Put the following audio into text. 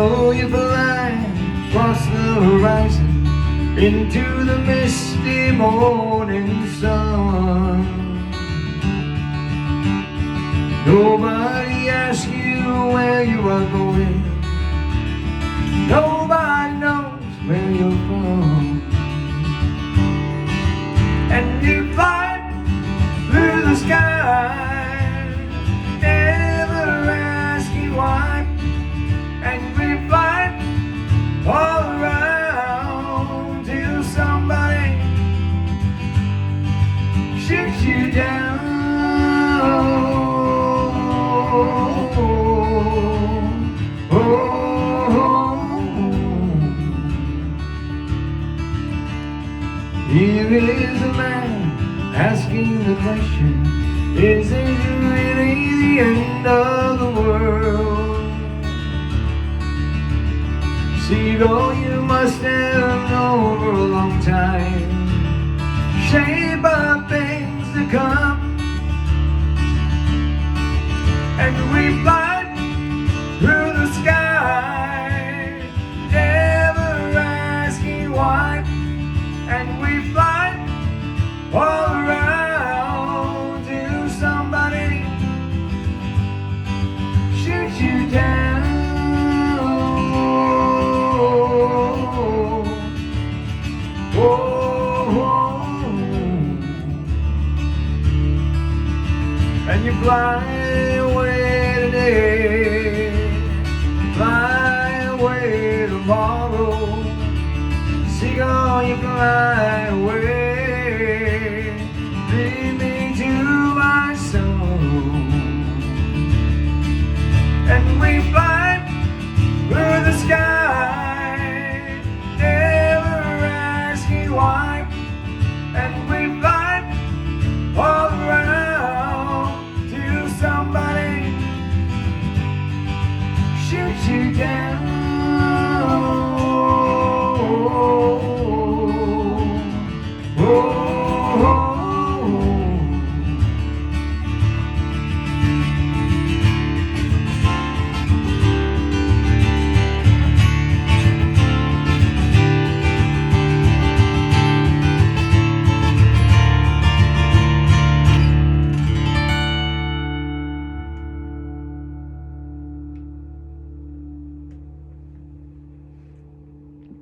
Seagull, you fly across the horizon into the misty morning sun. Nobody asks you where you are going. Nobody knows where you're from. And you fly through the sky, never asking why. And we fly all around till somebody shoots you down. Here is a man asking the question, is it really the end of the world? Seagull, you must have known for a long time, shape of things to come. And we fly through the sky, never asking why. And we fly all around till somebody shoots you down. And you fly away today, fly away tomorrow. Seagull, you fly away, lead me to my soul. And we fly through the sky, never asking why. And we fly all around till somebody shoots you down. Oh,